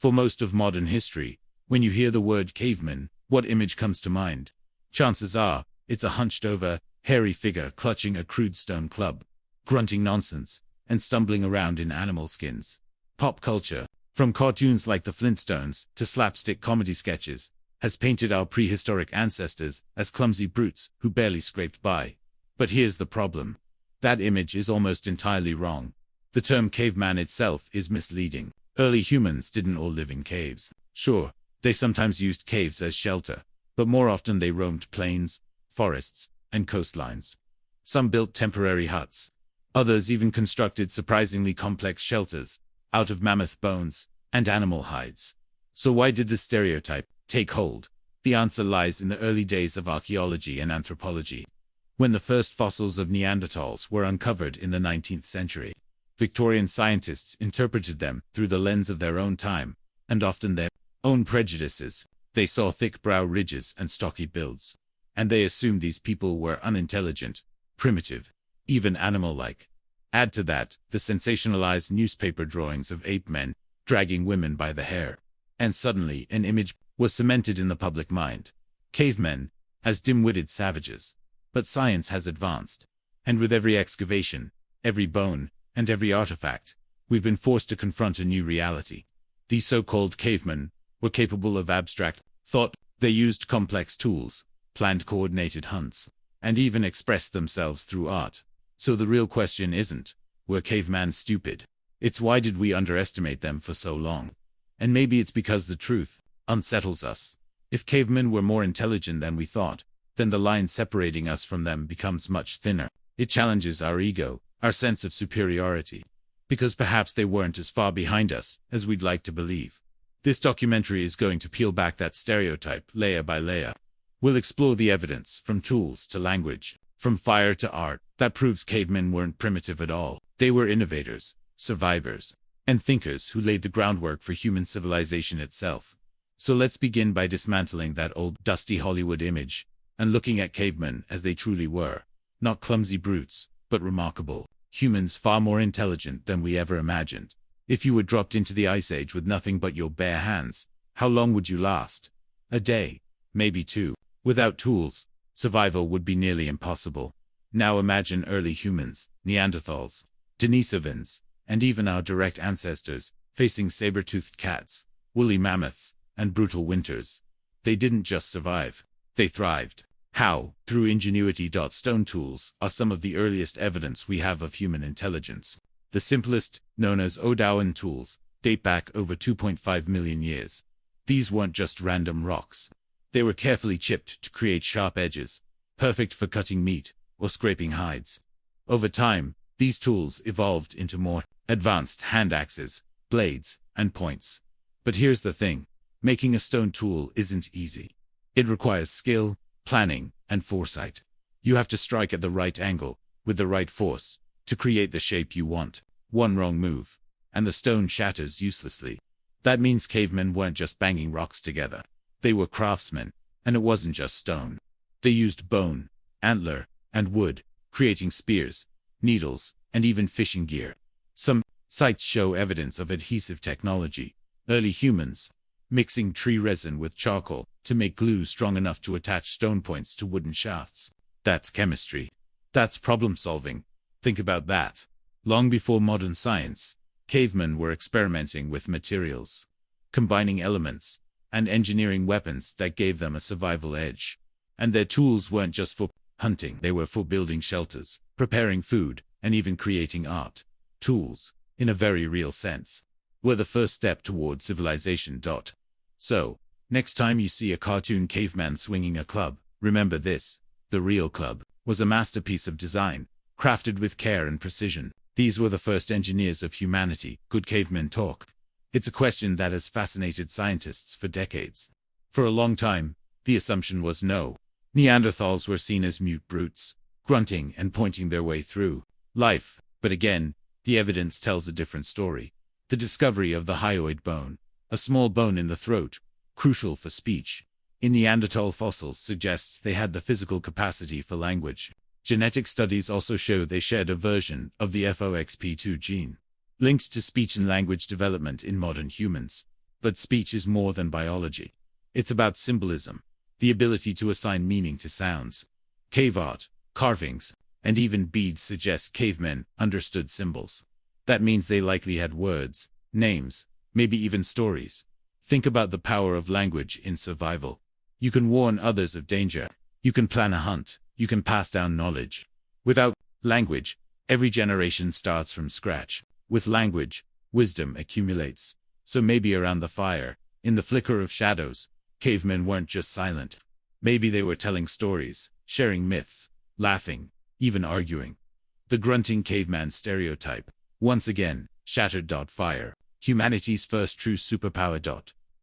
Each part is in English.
For most of modern history, when you hear the word caveman, what image comes to mind? Chances are, it's a hunched-over, hairy figure clutching a crude stone club, grunting nonsense, and stumbling around in animal skins. Pop culture, from cartoons like the Flintstones to slapstick comedy sketches, has painted our prehistoric ancestors as clumsy brutes who barely scraped by. But here's the problem. That image is almost entirely wrong. The term caveman itself is misleading. Early humans didn't all live in caves. Sure, they sometimes used caves as shelter, but more often they roamed plains, forests, and coastlines. Some built temporary huts. Others even constructed surprisingly complex shelters out of mammoth bones and animal hides. So why did this stereotype take hold? The answer lies in the early days of archaeology and anthropology. When the first fossils of Neanderthals were uncovered in the 19th century, Victorian scientists interpreted them through the lens of their own time, and often their own prejudices. They saw thick brow ridges and stocky builds, and they assumed these people were unintelligent, primitive, even animal-like. Add to that the sensationalized newspaper drawings of ape men dragging women by the hair, and suddenly an image was cemented in the public mind. Cavemen as dim-witted savages. But science has advanced, and with every excavation, every bone, and every artifact, we've been forced to confront a new reality. These so-called cavemen were capable of abstract thought. They used complex tools, planned coordinated hunts, and even expressed themselves through art. So the real question isn't, were cavemen stupid? It's why did we underestimate them for so long? And maybe it's because the truth unsettles us. If cavemen were more intelligent than we thought, then the line separating us from them becomes much thinner. It challenges our ego, our sense of superiority, because perhaps they weren't as far behind us as we'd like to believe. This documentary is going to peel back that stereotype layer by layer. We'll explore the evidence, from tools to language, from fire to art, that proves cavemen weren't primitive at all. They were innovators, survivors, and thinkers who laid the groundwork for human civilization itself. So let's begin by dismantling that old, dusty Hollywood image, and looking at cavemen as they truly were. Not clumsy brutes, but remarkable humans, far more intelligent than we ever imagined. If you were dropped into the Ice Age with nothing but your bare hands, how long would you last? A day, maybe two. Without tools, survival would be nearly impossible. Now imagine early humans, Neanderthals, Denisovans, and even our direct ancestors, facing saber-toothed cats, woolly mammoths, and brutal winters. They didn't just survive, they thrived. How? Through ingenuity. Stone tools are some of the earliest evidence we have of human intelligence. The simplest, known as Odowan tools, date back over 2.5 million years. These weren't just random rocks. They were carefully chipped to create sharp edges, perfect for cutting meat or scraping hides. Over time, these tools evolved into more advanced hand axes, blades, and points. But here's the thing. Making a stone tool isn't easy. It requires skill, planning, and foresight. You have to strike at the right angle, with the right force, to create the shape you want. One wrong move, and the stone shatters uselessly. That means cavemen weren't just banging rocks together. They were craftsmen, and it wasn't just stone. They used bone, antler, and wood, creating spears, needles, and even fishing gear. Some sites show evidence of adhesive technology. Early humans, mixing tree resin with charcoal to make glue strong enough to attach stone points to wooden shafts. That's chemistry. That's problem solving. Think about that. Long before modern science, cavemen were experimenting with materials, combining elements, and engineering weapons that gave them a survival edge. And their tools weren't just for hunting, they were for building shelters, preparing food, and even creating art. Tools, in a very real sense, were the first step toward civilization. So, next time you see a cartoon caveman swinging a club, remember this: the real club was a masterpiece of design, crafted with care and precision. These were the first engineers of humanity. Good cavemen talk? It's a question that has fascinated scientists for decades. For a long time, the assumption was no. Neanderthals were seen as mute brutes, grunting and pointing their way through life. But again, the evidence tells a different story. The discovery of the hyoid bone, a small bone in the throat, crucial for speech, in Neanderthal fossils suggests they had the physical capacity for language. Genetic studies also show they shared a version of the FOXP2 gene, linked to speech and language development in modern humans. But speech is more than biology. It's about symbolism, the ability to assign meaning to sounds. Cave art, carvings, and even beads suggest cavemen understood symbols. That means they likely had words, names, maybe even stories. Think about the power of language in survival. You can warn others of danger. You can plan a hunt. You can pass down knowledge. Without language, every generation starts from scratch. With language, wisdom accumulates. So maybe around the fire, in the flicker of shadows, cavemen weren't just silent. Maybe they were telling stories, sharing myths, laughing, even arguing. The grunting caveman stereotype, once again, shattered. Fire, humanity's first true superpower.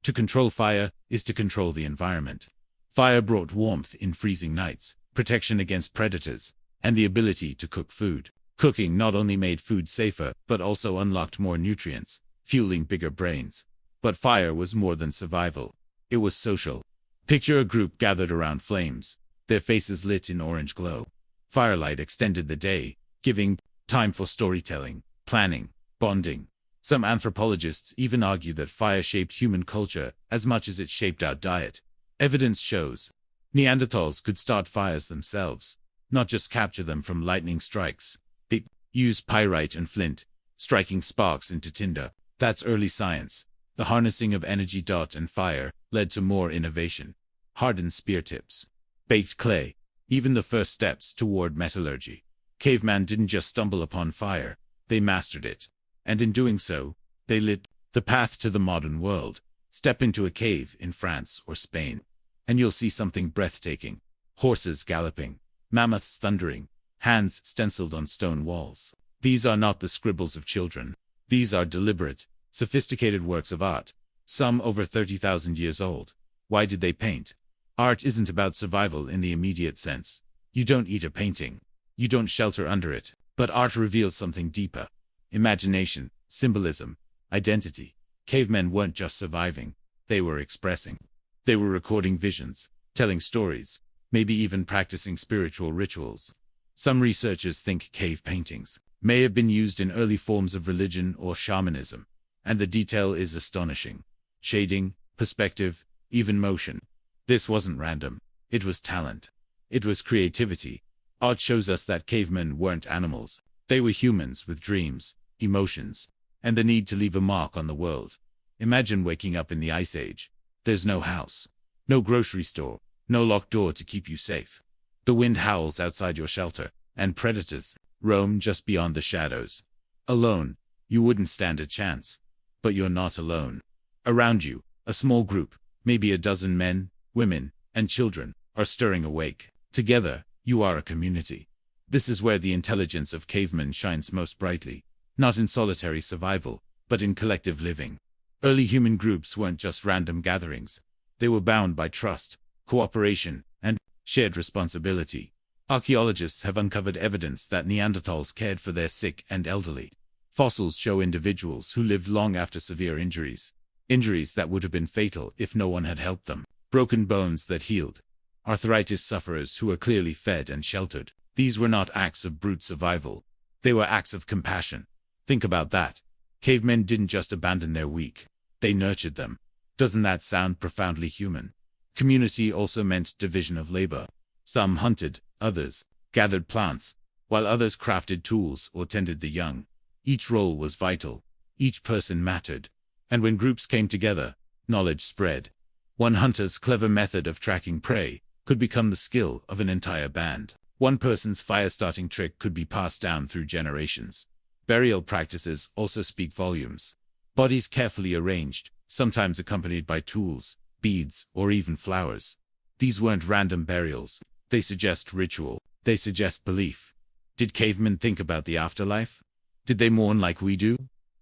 To control fire is to control the environment. Fire brought warmth in freezing nights, protection against predators, and the ability to cook food. Cooking not only made food safer, but also unlocked more nutrients, fueling bigger brains. But fire was more than survival. It was social. Picture a group gathered around flames, their faces lit in orange glow. Firelight extended the day, giving time for storytelling, planning, bonding. Some anthropologists even argue that fire shaped human culture as much as it shaped our diet. Evidence shows Neanderthals could start fires themselves, not just capture them from lightning strikes. They used pyrite and flint, striking sparks into tinder. That's early science. The harnessing of energy. And fire led to more innovation. Hardened spear tips, baked clay, even the first steps toward metallurgy. Cavemen didn't just stumble upon fire, they mastered it. And in doing so, they lit the path to the modern world. Step into a cave in France or Spain, and you'll see something breathtaking. Horses galloping, mammoths thundering, hands stenciled on stone walls. These are not the scribbles of children. These are deliberate, sophisticated works of art, some over 30,000 years old. Why did they paint? Art isn't about survival in the immediate sense. You don't eat a painting. You don't shelter under it. But art reveals something deeper. Imagination, symbolism, identity. Cavemen weren't just surviving. They were expressing. They were recording visions, telling stories, maybe even practicing spiritual rituals. Some researchers think cave paintings may have been used in early forms of religion or shamanism, and the detail is astonishing. Shading, perspective, even motion. This wasn't random. It was talent. It was creativity. Art shows us that cavemen weren't animals. They were humans with dreams, emotions, and the need to leave a mark on the world. Imagine waking up in the Ice Age. There's no house, no grocery store, no locked door to keep you safe. The wind howls outside your shelter, and predators roam just beyond the shadows. Alone, you wouldn't stand a chance. But you're not alone. Around you, a small group, maybe a dozen men, women, and children, are stirring awake. Together, you are a community. This is where the intelligence of cavemen shines most brightly, not in solitary survival, but in collective living. Early human groups weren't just random gatherings. They were bound by trust, cooperation, and shared responsibility. Archaeologists have uncovered evidence that Neanderthals cared for their sick and elderly. Fossils show individuals who lived long after severe injuries. Injuries that would have been fatal if no one had helped them. Broken bones that healed. Arthritis sufferers who were clearly fed and sheltered. These were not acts of brute survival. They were acts of compassion. Think about that. Cavemen didn't just abandon their weak. They nurtured them. Doesn't that sound profoundly human? Community also meant division of labor. Some hunted, others gathered plants, while others crafted tools or tended the young. Each role was vital. Each person mattered. And when groups came together, knowledge spread. One hunter's clever method of tracking prey could become the skill of an entire band. One person's fire-starting trick could be passed down through generations. Burial practices also speak volumes. Bodies carefully arranged, sometimes accompanied by tools, beads, or even flowers. These weren't random burials. They suggest ritual. They suggest belief. Did cavemen think about the afterlife? Did they mourn like we do?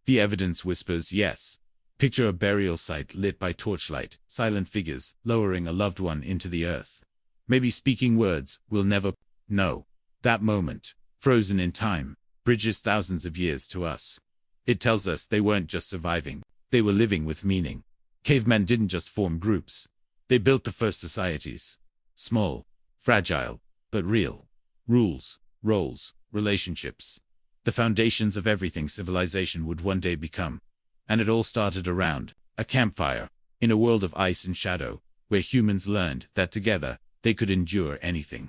The evidence whispers yes. Picture a burial site lit by torchlight, silent figures lowering a loved one into the earth. Maybe speaking words we'll never know. That moment, frozen in time, bridges thousands of years to us. It tells us they weren't just surviving, they were living with meaning. Cavemen didn't just form groups. They built the first societies. Small, fragile, but real. Rules, roles, relationships. The foundations of everything civilization would one day become. And it all started around A campfire, in a world of ice and shadow, where humans learned that together they could endure anything.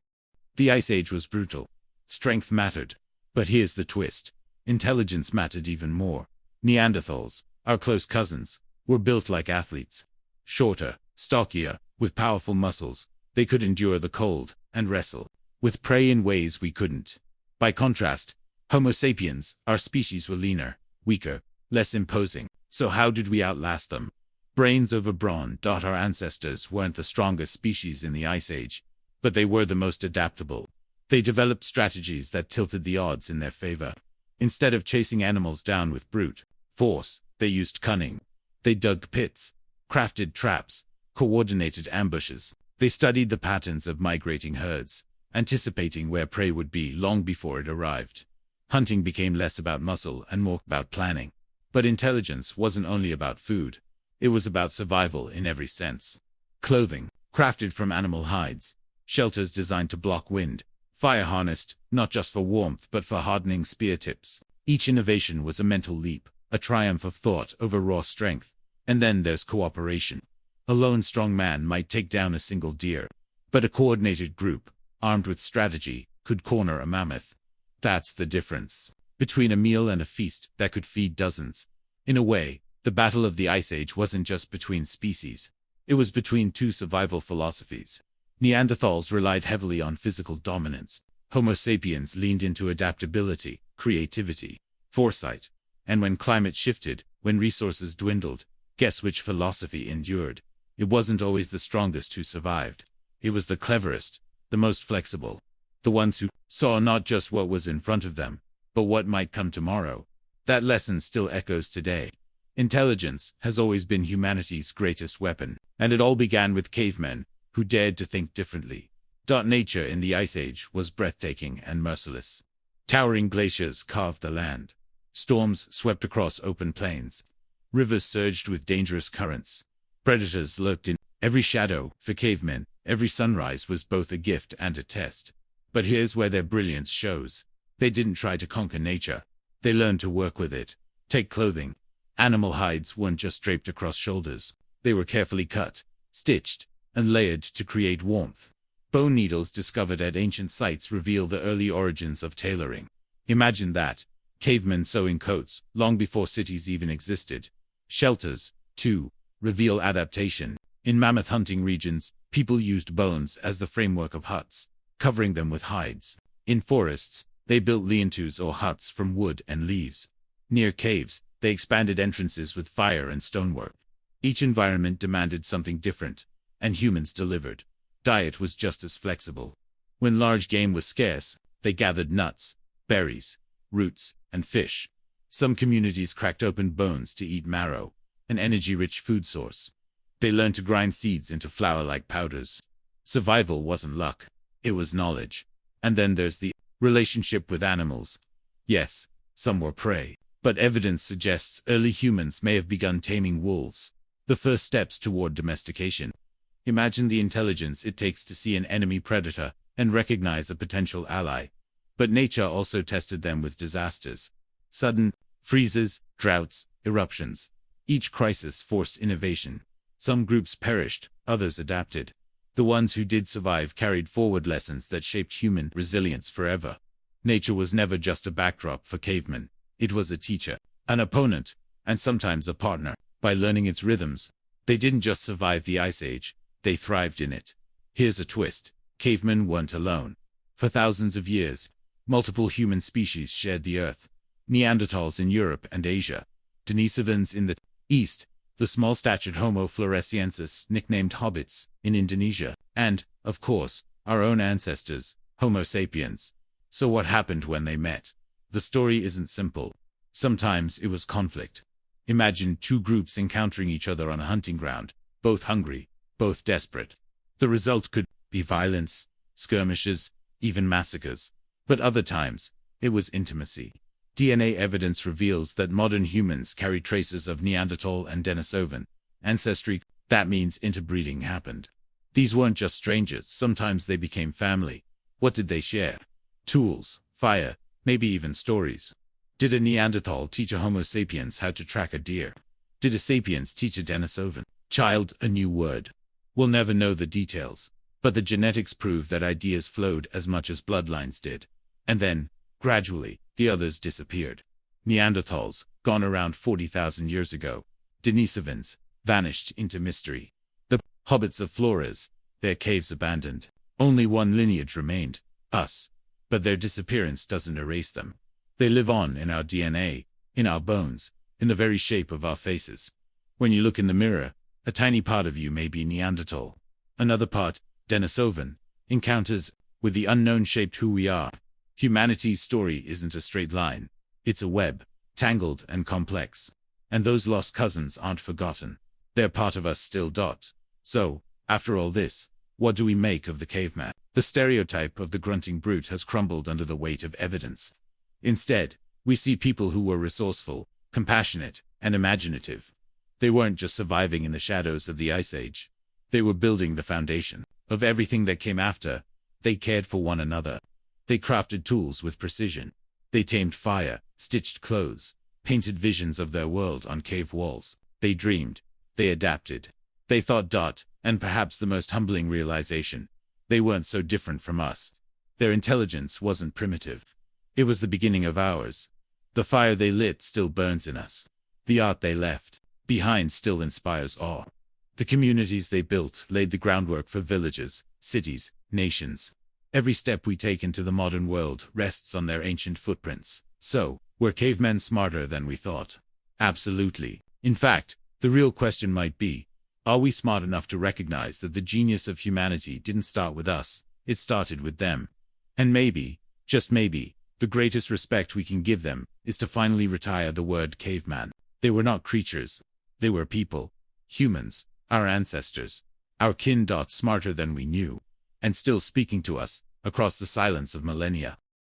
The Ice Age was brutal. Strength mattered. But here's the twist. Intelligence mattered even more. Neanderthals, our close cousins, were built like athletes. Shorter, stockier, with powerful muscles, they could endure the cold and wrestle with prey in ways we couldn't. By contrast, Homo sapiens, our species, were leaner, weaker, less imposing. So how did we outlast them? Brains over brawn. Our ancestors weren't the strongest species in the Ice Age, but they were the most adaptable. They developed strategies that tilted the odds in their favor. Instead of chasing animals down with brute force, they used cunning. They dug pits, crafted traps, coordinated ambushes. They studied the patterns of migrating herds, anticipating where prey would be long before it arrived. Hunting became less about muscle and more about planning. But intelligence wasn't only about food. It was about survival in every sense. Clothing, crafted from animal hides. Shelters designed to block wind. Fire harnessed, not just for warmth but for hardening spear tips. Each innovation was a mental leap, a triumph of thought over raw strength. And then there's cooperation. A lone strong man might take down a single deer, but a coordinated group, armed with strategy, could corner a mammoth. That's the difference between a meal and a feast that could feed dozens. In a way, the battle of the Ice Age wasn't just between species. It was between two survival philosophies. Neanderthals relied heavily on physical dominance. Homo sapiens leaned into adaptability, creativity, foresight. And when climate shifted, when resources dwindled, guess which philosophy endured? It wasn't always the strongest who survived. It was the cleverest, the most flexible. The ones who saw not just what was in front of them, but what might come tomorrow. That lesson still echoes today. Intelligence has always been humanity's greatest weapon, and it all began with cavemen, who dared to think differently. Nature in the Ice Age was breathtaking and merciless. Towering glaciers carved the land. Storms swept across open plains. Rivers surged with dangerous currents. Predators lurked in every shadow. For cavemen, every sunrise was both a gift and a test. But here's where their brilliance shows. They didn't try to conquer nature. They learned to work with it. Take clothing. Animal hides weren't just draped across shoulders. They were carefully cut, stitched, and layered to create warmth. Bone needles discovered at ancient sites reveal the early origins of tailoring. Imagine that. Cavemen sewing coats, long before cities even existed. Shelters, too, reveal adaptation. In mammoth hunting regions, people used bones as the framework of huts, covering them with hides. In forests, they built lean-tos or huts from wood and leaves. Near caves, they expanded entrances with fire and stonework. Each environment demanded something different, and humans delivered. Diet was just as flexible. When large game was scarce, they gathered nuts, berries, roots, and fish. Some communities cracked open bones to eat marrow, an energy-rich food source. They learned to grind seeds into flour-like powders. Survival wasn't luck, it was knowledge. And then there's the relationship with animals. Yes, some were prey, but evidence suggests early humans may have begun taming wolves, the first steps toward domestication. Imagine the intelligence it takes to see an enemy predator and recognize a potential ally. But nature also tested them with disasters. Sudden freezes, droughts, eruptions. Each crisis forced innovation. Some groups perished, others adapted. The ones who did survive carried forward lessons that shaped human resilience forever. Nature was never just a backdrop for cavemen. It was a teacher, an opponent, and sometimes a partner. By learning its rhythms, they didn't just survive the Ice Age, they thrived in it. Here's a twist. Cavemen weren't alone. For thousands of years, multiple human species shared the earth. Neanderthals in Europe and Asia, Denisovans in the East, the small-statured Homo floresiensis, nicknamed hobbits, in Indonesia, and, of course, our own ancestors, Homo sapiens. So what happened when they met? The story isn't simple. Sometimes it was conflict. Imagine two groups encountering each other on a hunting ground, both hungry, both desperate. The result could be violence, skirmishes, even massacres. But other times, it was intimacy. DNA evidence reveals that modern humans carry traces of Neanderthal and Denisovan ancestry. That means interbreeding happened. These weren't just strangers, sometimes they became family. What did they share? Tools, fire, maybe even stories. Did a Neanderthal teach a Homo sapiens how to track a deer? Did a sapiens teach a Denisovan child a new word? We'll never know the details, but the genetics prove that ideas flowed as much as bloodlines did. And then, gradually, the others disappeared. Neanderthals, gone around 40,000 years ago. Denisovans, vanished into mystery. The hobbits of Flores, their caves abandoned. Only one lineage remained, us. But their disappearance doesn't erase them. They live on in our DNA, in our bones, in the very shape of our faces. When you look in the mirror, a tiny part of you may be Neanderthal. Another part, Denisovan, encounters with the unknown shaped who we are. Humanity's story isn't a straight line. It's a web, tangled and complex. And those lost cousins aren't forgotten. They're part of us still. So, after all this, what do we make of the caveman? The stereotype of the grunting brute has crumbled under the weight of evidence. Instead, we see people who were resourceful, compassionate, and imaginative. They weren't just surviving in the shadows of the Ice Age. They were building the foundation of everything that came after. They cared for one another. They crafted tools with precision. They tamed fire, stitched clothes, painted visions of their world on cave walls. They dreamed. They adapted. They thought. And perhaps the most humbling realization, they weren't so different from us. Their intelligence wasn't primitive. It was the beginning of ours. The fire they lit still burns in us. The art they left behind still inspires awe. The communities they built laid the groundwork for villages, cities, nations. Every step we take into the modern world rests on their ancient footprints. So, were cavemen smarter than we thought? Absolutely. In fact, the real question might be, are we smart enough to recognize that the genius of humanity didn't start with us, it started with them? And maybe, just maybe, the greatest respect we can give them is to finally retire the word caveman. They were not creatures. They were people. Humans. Our ancestors. Our kin. Smarter than we knew. And still speaking to us, across the silence of millennia.